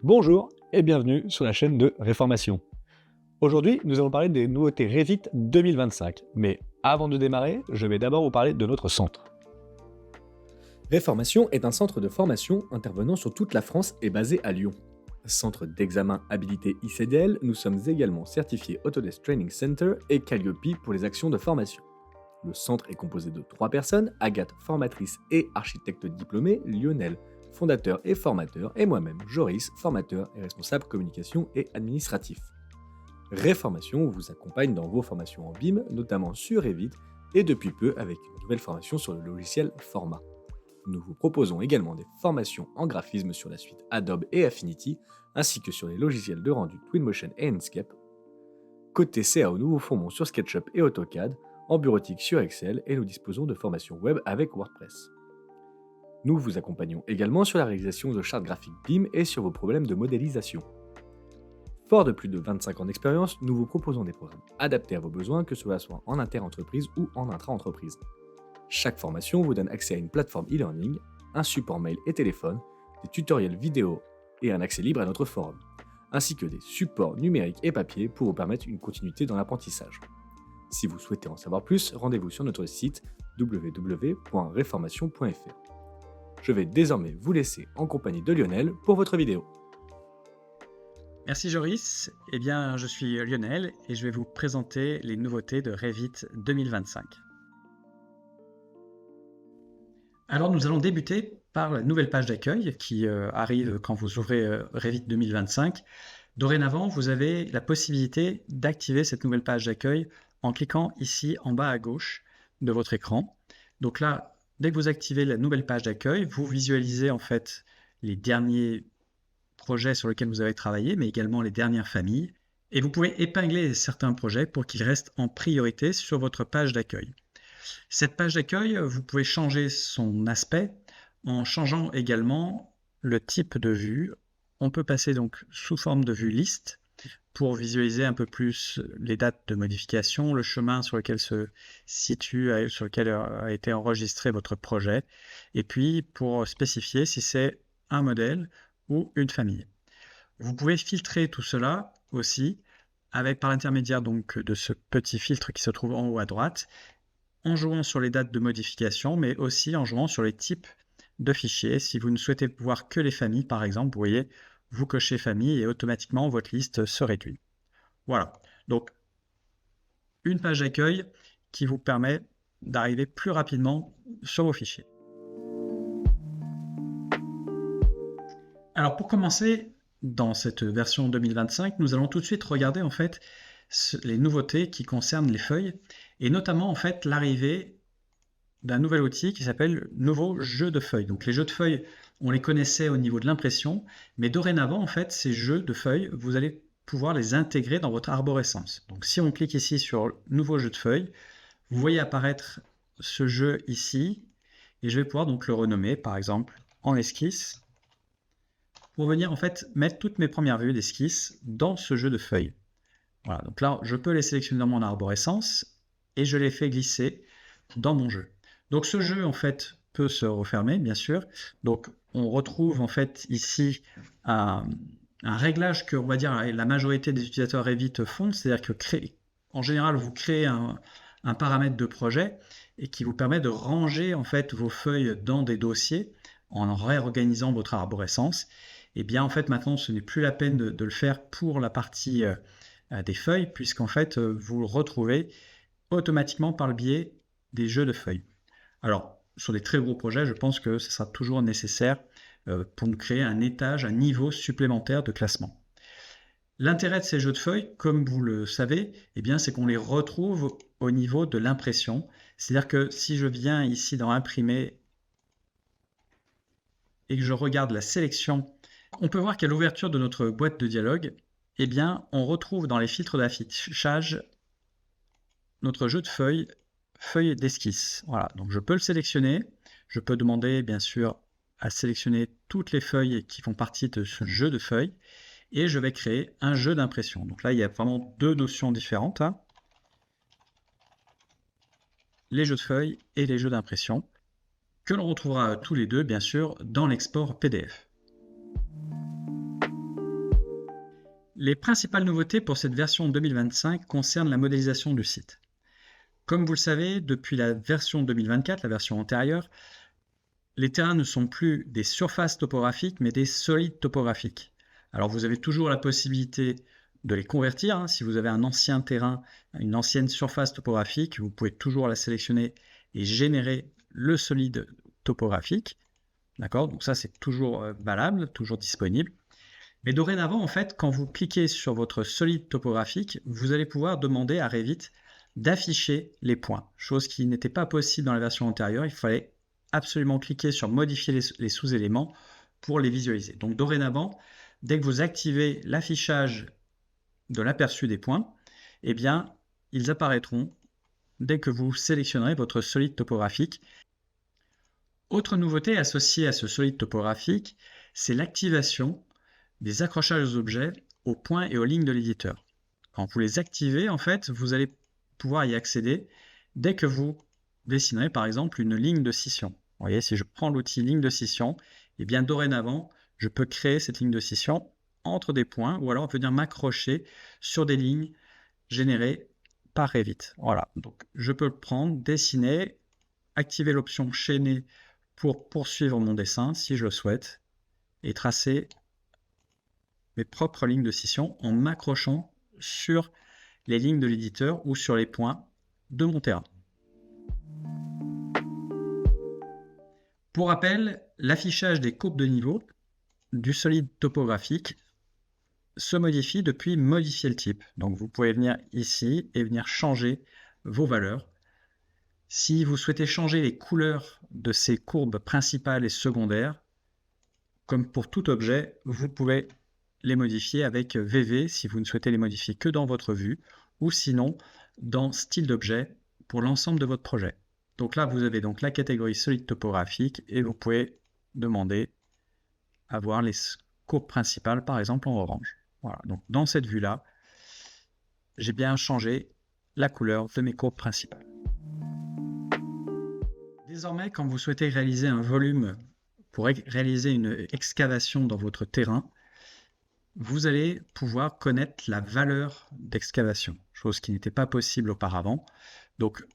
Bonjour et bienvenue sur la chaîne de Réformation. Aujourd'hui, nous allons parler des nouveautés Revit 2025. Mais avant de démarrer, je vais d'abord vous parler de notre centre. Réformation est un centre de formation intervenant sur toute la France et basé à Lyon. Centre d'examen habilité ICDL, nous sommes également certifiés Autodesk Training Center et Calliope pour les actions de formation. Le centre est composé de 3 personnes, Agathe, formatrice et architecte diplômée, Lionel, fondateur et formateur, et moi-même, Joris, formateur et responsable communication et administratif. Réformation vous accompagne dans vos formations en BIM, notamment sur Revit, et depuis peu avec une nouvelle formation sur le logiciel Forma. Nous vous proposons également des formations en graphisme sur la suite Adobe et Affinity, ainsi que sur les logiciels de rendu Twinmotion et Enscape. Côté CAO, nous vous formons sur SketchUp et AutoCAD, en bureautique sur Excel, et nous disposons de formations web avec WordPress. Nous vous accompagnons également sur la réalisation de chartes graphiques BIM et sur vos problèmes de modélisation. Fort de plus de 25 ans d'expérience, nous vous proposons des programmes adaptés à vos besoins, que cela soit en inter-entreprise ou en intra-entreprise. Chaque formation vous donne accès à une plateforme e-learning, un support mail et téléphone, des tutoriels vidéo et un accès libre à notre forum, ainsi que des supports numériques et papier pour vous permettre une continuité dans l'apprentissage. Si vous souhaitez en savoir plus, rendez-vous sur notre site www.reformation.fr. Je vais désormais vous laisser en compagnie de Lionel pour votre vidéo. Merci Joris, eh bien je suis Lionel et je vais vous présenter les nouveautés de Revit 2025. Alors nous allons débuter par la nouvelle page d'accueil qui arrive quand vous ouvrez Revit 2025. Dorénavant, vous avez la possibilité d'activer cette nouvelle page d'accueil en cliquant ici en bas à gauche de votre écran. Donc là, dès que vous activez la nouvelle page d'accueil, vous visualisez en fait les derniers projets sur lesquels vous avez travaillé, mais également les dernières familles. Et vous pouvez épingler certains projets pour qu'ils restent en priorité sur votre page d'accueil. Cette page d'accueil, vous pouvez changer son aspect en changeant également le type de vue. On peut passer donc sous forme de vue liste pour visualiser un peu plus les dates de modification, le chemin sur lequel se situe, sur lequel a été enregistré votre projet, et puis pour spécifier si c'est un modèle ou une famille. Vous pouvez filtrer tout cela aussi par l'intermédiaire donc de ce petit filtre qui se trouve en haut à droite, en jouant sur les dates de modification, mais aussi en jouant sur les types de fichiers. Si vous ne souhaitez voir que les familles, par exemple, vous voyez, vous cochez famille et automatiquement votre liste se réduit. Voilà, donc une page d'accueil qui vous permet d'arriver plus rapidement sur vos fichiers. Alors pour commencer, dans cette version 2025, nous allons tout de suite regarder en fait les nouveautés qui concernent les feuilles et notamment en fait l'arrivée d'un nouvel outil qui s'appelle nouveau jeu de feuilles. Donc les jeux de feuilles, on les connaissait au niveau de l'impression, mais dorénavant en fait ces jeux de feuilles, vous allez pouvoir les intégrer dans votre arborescence. Donc si on clique ici sur nouveau jeu de feuilles, vous voyez apparaître ce jeu ici et je vais pouvoir donc le renommer par exemple en esquisse pour venir en fait mettre toutes mes premières vues d'esquisse dans ce jeu de feuilles. Voilà, donc là je peux les sélectionner dans mon arborescence et je les fais glisser dans mon jeu. Donc ce jeu en fait peut se refermer bien sûr. Donc on retrouve en fait ici un réglage que on va dire la majorité des utilisateurs Revit font, c'est-à-dire que en général vous créez un paramètre de projet et qui vous permet de ranger en fait vos feuilles dans des dossiers en réorganisant votre arborescence. Et bien en fait maintenant ce n'est plus la peine de le faire pour la partie des feuilles puisqu'en fait vous le retrouvez automatiquement par le biais des jeux de feuilles. Alors, sur des très gros projets, je pense que ce sera toujours nécessaire pour nous créer un étage, un niveau supplémentaire de classement. L'intérêt de ces jeux de feuilles, comme vous le savez, eh bien, c'est qu'on les retrouve au niveau de l'impression. C'est-à-dire que si je viens ici dans Imprimer et que je regarde la sélection, on peut voir qu'à l'ouverture de notre boîte de dialogue, eh bien, on retrouve dans les filtres d'affichage notre jeu de feuilles d'esquisse. Voilà, donc je peux le sélectionner. Je peux demander, bien sûr, à sélectionner toutes les feuilles qui font partie de ce jeu de feuilles. Et je vais créer un jeu d'impression. Donc là, il y a vraiment deux notions différentes. Les jeux de feuilles et les jeux d'impression, que l'on retrouvera tous les deux, bien sûr, dans l'export PDF. Les principales nouveautés pour cette version 2025 concernent la modélisation du site. Comme vous le savez, depuis la version 2024, la version antérieure, les terrains ne sont plus des surfaces topographiques, mais des solides topographiques. Alors vous avez toujours la possibilité de les convertir, hein. Si vous avez un ancien terrain, une ancienne surface topographique, vous pouvez toujours la sélectionner et générer le solide topographique. D'accord? Donc ça, c'est toujours valable, toujours disponible. Mais dorénavant, en fait, quand vous cliquez sur votre solide topographique, vous allez pouvoir demander à Revit d'afficher les points, chose qui n'était pas possible dans la version antérieure. Il fallait absolument cliquer sur modifier les sous-éléments pour les visualiser. Donc dorénavant, dès que vous activez l'affichage de l'aperçu des points, eh bien, ils apparaîtront dès que vous sélectionnerez votre solide topographique. Autre nouveauté associée à ce solide topographique, c'est l'activation des accrochages aux objets aux points et aux lignes de l'éditeur. Quand vous les activez, en fait, vous allez pouvoir y accéder dès que vous dessinerez par exemple une ligne de scission. Vous voyez, si je prends l'outil ligne de scission, eh bien dorénavant, je peux créer cette ligne de scission entre des points ou alors venir m'accrocher sur des lignes générées par Revit. Voilà, donc je peux le prendre, dessiner, activer l'option chaîner pour poursuivre mon dessin si je le souhaite et tracer mes propres lignes de scission en m'accrochant sur les lignes de l'éditeur ou sur les points de mon terrain. Pour rappel, l'affichage des courbes de niveau du solide topographique se modifie depuis modifier le type. Donc vous pouvez venir ici et venir changer vos valeurs. Si vous souhaitez changer les couleurs de ces courbes principales et secondaires, comme pour tout objet, vous pouvez les modifier avec VV si vous ne souhaitez les modifier que dans votre vue, ou sinon dans style d'objet pour l'ensemble de votre projet. Donc là, vous avez donc la catégorie solide topographique et vous pouvez demander à voir les courbes principales, par exemple en orange. Voilà, donc dans cette vue-là, j'ai bien changé la couleur de mes courbes principales. Désormais, quand vous souhaitez réaliser un volume pour réaliser une excavation dans votre terrain, vous allez pouvoir connaître la valeur d'excavation, chose qui n'était pas possible auparavant. Donc,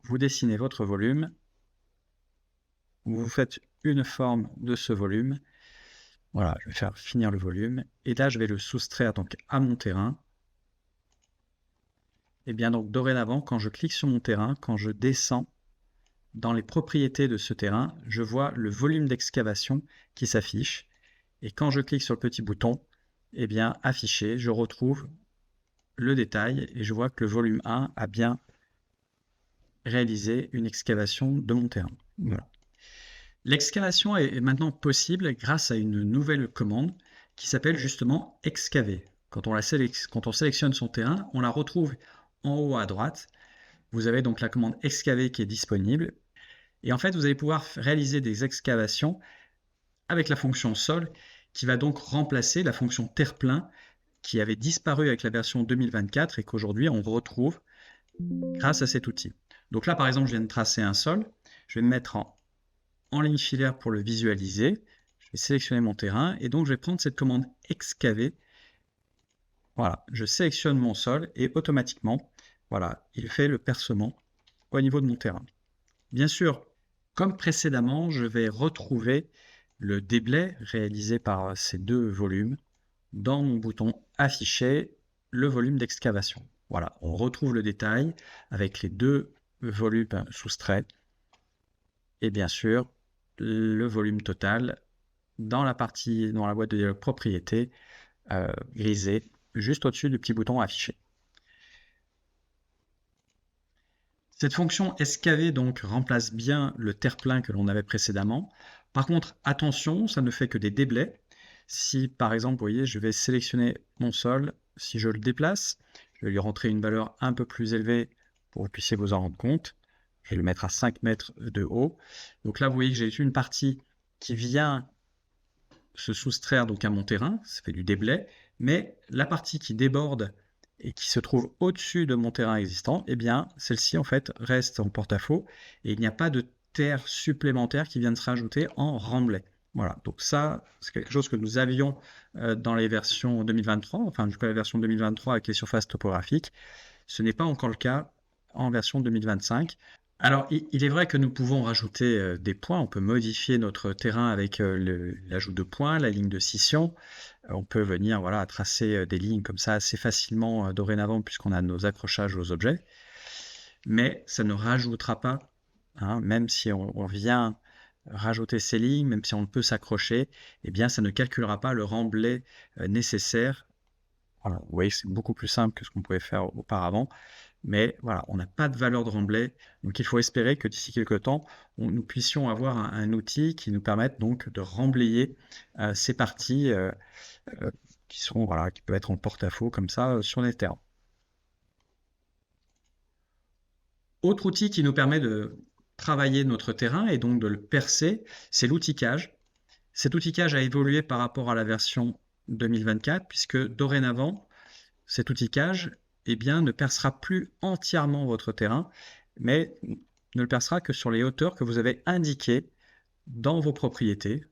vous dessinez votre volume, vous faites une forme de ce volume. Voilà, je vais faire finir le volume. Et là, je vais le soustraire donc à mon terrain. Et bien donc, dorénavant, quand je clique sur mon terrain, quand je descends dans les propriétés de ce terrain, je vois le volume d'excavation qui s'affiche. Et quand je clique sur le petit bouton, eh bien, affiché, je retrouve le détail et je vois que le volume 1 a bien réalisé une excavation de mon terrain. Voilà. L'excavation est maintenant possible grâce à une nouvelle commande qui s'appelle justement excaver. Quand on sélectionne son terrain, on la retrouve en haut à droite. Vous avez donc la commande excaver qui est disponible. Et en fait, vous allez pouvoir réaliser des excavations avec la fonction sol qui va donc remplacer la fonction terre-plein qui avait disparu avec la version 2024 et qu'aujourd'hui on retrouve grâce à cet outil. Donc là, par exemple, je viens de tracer un sol. Je vais me mettre en ligne filaire pour le visualiser. Je vais sélectionner mon terrain et donc je vais prendre cette commande excaver. Voilà, je sélectionne mon sol et automatiquement, voilà, il fait le percement au niveau de mon terrain. Bien sûr, comme précédemment, je vais retrouver le déblai réalisé par ces deux volumes dans mon bouton afficher le volume d'excavation. Voilà, on retrouve le détail avec les deux volumes soustraits et bien sûr le volume total dans la boîte de dialogue propriété grisée juste au-dessus du petit bouton afficher. Cette fonction excaver donc remplace bien le terre-plein que l'on avait précédemment. Par contre, attention, ça ne fait que des déblais. Si par exemple, vous voyez, je vais sélectionner mon sol, si je le déplace, je vais lui rentrer une valeur un peu plus élevée pour que vous puissiez vous en rendre compte. Je vais le mettre à 5 mètres de haut. Donc là, vous voyez que j'ai une partie qui vient se soustraire donc à mon terrain, ça fait du déblai, mais la partie qui déborde et qui se trouve au-dessus de mon terrain existant, eh bien, celle-ci, en fait, reste en porte-à-faux et il n'y a pas de terre supplémentaire qui vient de se rajouter en remblai. Voilà, donc ça, c'est quelque chose que nous avions dans les versions 2023, enfin jusqu'à la version 2023 avec les surfaces topographiques. Ce n'est pas encore le cas en version 2025. Alors, il est vrai que nous pouvons rajouter des points, on peut modifier notre terrain avec l'ajout de points, la ligne de scission. On peut venir voilà, tracer des lignes comme ça assez facilement dorénavant puisqu'on a nos accrochages aux objets. Mais ça ne rajoutera pas, hein, même si on vient rajouter ces lignes, même si on peut s'accrocher, eh bien ça ne calculera pas le remblai nécessaire. Voilà, vous voyez, c'est beaucoup plus simple que ce qu'on pouvait faire auparavant. Mais voilà, on n'a pas de valeur de remblai. Donc il faut espérer que d'ici quelques temps, nous puissions avoir un outil qui nous permette donc de remblayer ces parties qui peuvent être en porte-à-faux comme ça sur les terrains. Autre outil qui nous permet de travailler notre terrain et donc de le percer, c'est l'outikage. Cet outikage a évolué par rapport à la version 2024 puisque dorénavant, cet outikage ne percera plus entièrement votre terrain, mais ne le percera que sur les hauteurs que vous avez indiquées dans vos propriétés.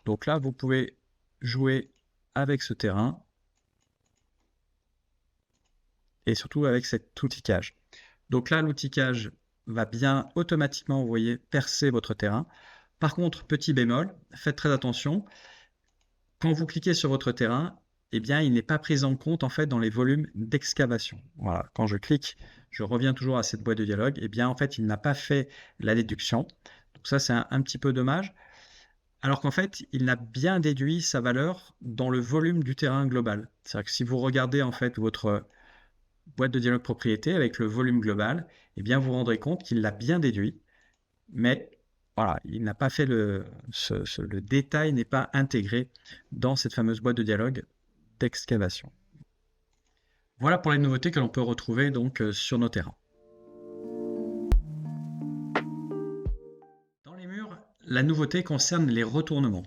Donc là, vous pouvez jouer avec ce terrain et surtout avec cet outikage. Donc là, l'outikage va bien automatiquement, vous voyez, percer votre terrain. Par contre, petit bémol, faites très attention. Quand vous cliquez sur votre terrain, il n'est pas pris en compte en fait dans les volumes d'excavation. Voilà, quand je clique, je reviens toujours à cette boîte de dialogue, en fait, il n'a pas fait la déduction. Donc ça, c'est un petit peu dommage. Alors qu'en fait, il a bien déduit sa valeur dans le volume du terrain global. C'est-à-dire que si vous regardez en fait votre boîte de dialogue propriété avec le volume global, vous vous rendrez compte qu'il l'a bien déduit, mais voilà, il n'a pas fait le détail n'est pas intégré dans cette fameuse boîte de dialogue d'excavation. Voilà pour les nouveautés que l'on peut retrouver donc sur nos terrains. Dans les murs, la nouveauté concerne les retournements.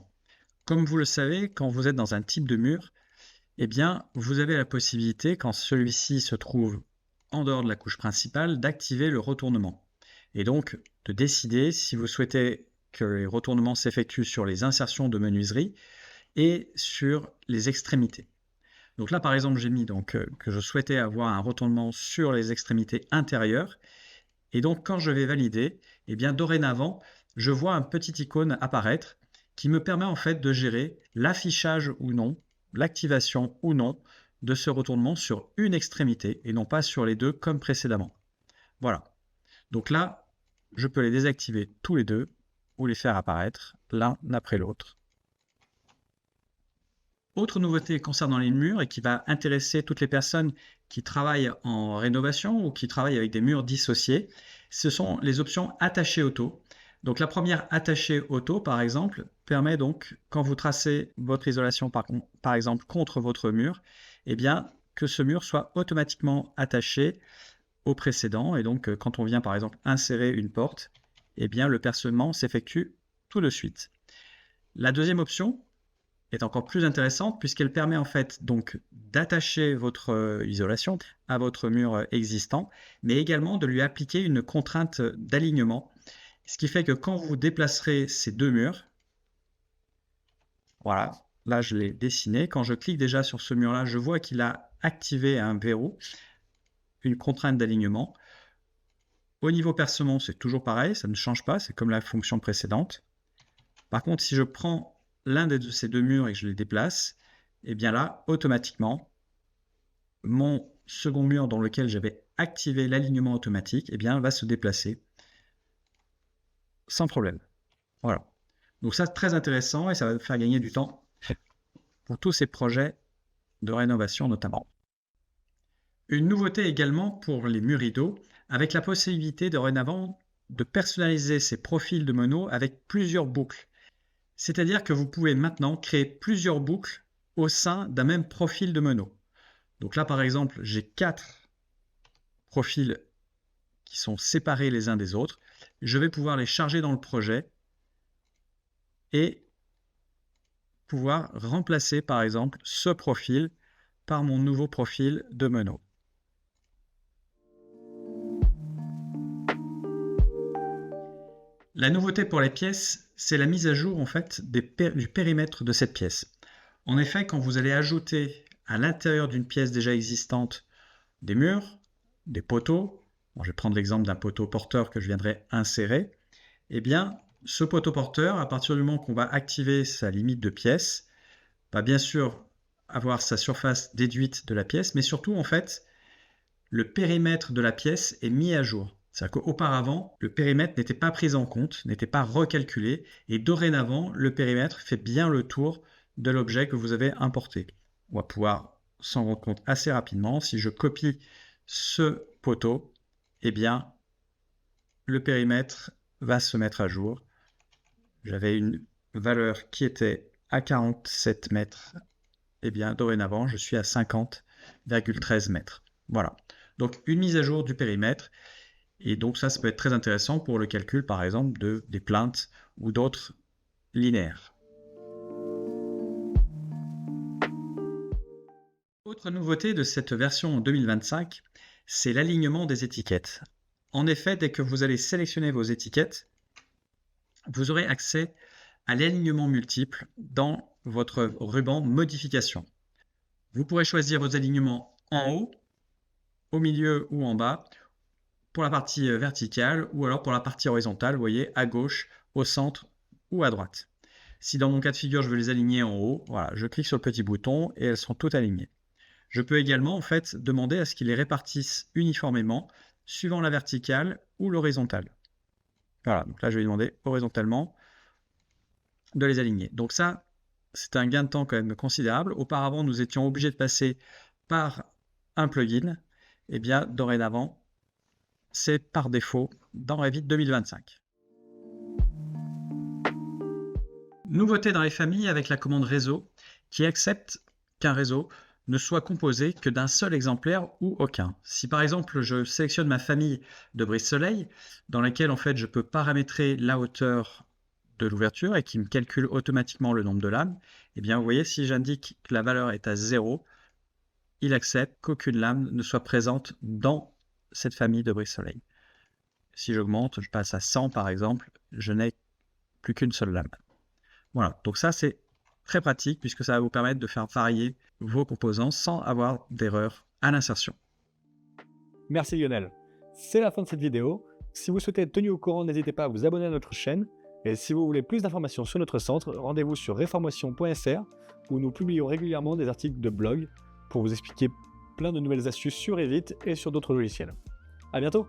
Comme vous le savez, quand vous êtes dans un type de mur, vous avez la possibilité, quand celui-ci se trouve en dehors de la couche principale, d'activer le retournement. Et donc, de décider si vous souhaitez que les retournements s'effectuent sur les insertions de menuiserie et sur les extrémités. Donc là, par exemple, j'ai mis que je souhaitais avoir un retournement sur les extrémités intérieures. Et donc, quand je vais valider, dorénavant, je vois un petit icône apparaître qui me permet en fait de gérer l'affichage ou non, l'activation ou non de ce retournement sur une extrémité et non pas sur les deux comme précédemment. Voilà. Donc là, je peux les désactiver tous les deux ou les faire apparaître l'un après l'autre. Autre nouveauté concernant les murs et qui va intéresser toutes les personnes qui travaillent en rénovation ou qui travaillent avec des murs dissociés, ce sont les options attachées auto. Donc la première attachée auto, par exemple, permet donc, quand vous tracez votre isolation par exemple contre votre mur, que ce mur soit automatiquement attaché au précédent. Et donc quand on vient par exemple insérer une porte, le percement s'effectue tout de suite. La deuxième option est encore plus intéressante puisqu'elle permet en fait donc d'attacher votre isolation à votre mur existant, mais également de lui appliquer une contrainte d'alignement. Ce qui fait que quand vous déplacerez ces deux murs, voilà, là je l'ai dessiné, quand je clique déjà sur ce mur-là, je vois qu'il a activé un verrou, une contrainte d'alignement. Au niveau percement, c'est toujours pareil, ça ne change pas, c'est comme la fonction précédente. Par contre, si je prends l'un de ces deux murs et que je les déplace, là, automatiquement, mon second mur dans lequel j'avais activé l'alignement automatique, va se déplacer sans problème. Voilà. Donc ça, c'est très intéressant et ça va me faire gagner du temps pour tous ces projets de rénovation notamment. Une nouveauté également pour les murs rideaux, avec la possibilité dorénavant de personnaliser ces profils de mono avec plusieurs boucles. C'est-à-dire que vous pouvez maintenant créer plusieurs boucles au sein d'un même profil de mono. Donc là, par exemple, j'ai 4 profils qui sont séparés les uns des autres. Je vais pouvoir les charger dans le projet et pouvoir remplacer, par exemple, ce profil par mon nouveau profil de mono. La nouveauté pour les pièces, c'est la mise à jour en fait du périmètre de cette pièce. En effet, quand vous allez ajouter à l'intérieur d'une pièce déjà existante des murs, des poteaux, je vais prendre l'exemple d'un poteau porteur que je viendrai insérer, eh bien, ce poteau porteur, à partir du moment qu'on va activer sa limite de pièce, va bien sûr avoir sa surface déduite de la pièce, mais surtout, en fait, le périmètre de la pièce est mis à jour. C'est-à-dire qu'auparavant, le périmètre n'était pas pris en compte, n'était pas recalculé, et dorénavant, le périmètre fait bien le tour de l'objet que vous avez importé. On va pouvoir s'en rendre compte assez rapidement. Si je copie ce poteau, eh bien, le périmètre va se mettre à jour. J'avais une valeur qui était à 47 mètres. Eh bien, dorénavant, je suis à 50,13 mètres. Voilà. Donc, une mise à jour du périmètre. Et donc, ça peut être très intéressant pour le calcul, par exemple, des plaintes ou d'autres linéaires. Autre nouveauté de cette version 2025, c'est l'alignement des étiquettes. En effet, dès que vous allez sélectionner vos étiquettes, vous aurez accès à l'alignement multiple dans votre ruban modification. Vous pourrez choisir vos alignements en haut, au milieu ou en bas, pour la partie verticale ou alors pour la partie horizontale, vous voyez, à gauche, au centre ou à droite. Si dans mon cas de figure, je veux les aligner en haut, voilà, je clique sur le petit bouton et elles sont toutes alignées. Je peux également en fait demander à ce qu'ils les répartissent uniformément suivant la verticale ou l'horizontale. Voilà, donc là je vais demander horizontalement de les aligner. Donc ça, c'est un gain de temps quand même considérable. Auparavant, nous étions obligés de passer par un plugin. Eh bien, dorénavant, c'est par défaut dans Revit 2025. Nouveauté dans les familles avec la commande réseau qui accepte qu'un réseau ne soit composé que d'un seul exemplaire ou aucun. Si par exemple je sélectionne ma famille de brise-soleil dans laquelle en fait je peux paramétrer la hauteur de l'ouverture et qui me calcule automatiquement le nombre de lames, eh bien vous voyez, si j'indique que la valeur est à 0, il accepte qu'aucune lame ne soit présente dans cette famille de brise-soleil. Si j'augmente, je passe à 100 par exemple, je n'ai plus qu'une seule lame. Voilà, donc ça c'est très pratique puisque ça va vous permettre de faire varier vos composants sans avoir d'erreur à l'insertion. Merci Lionel. C'est la fin de cette vidéo. Si vous souhaitez être tenu au courant, n'hésitez pas à vous abonner à notre chaîne. Et si vous voulez plus d'informations sur notre centre, rendez-vous sur reformation.fr où nous publions régulièrement des articles de blog pour vous expliquer plein de nouvelles astuces sur Revit et sur d'autres logiciels. À bientôt!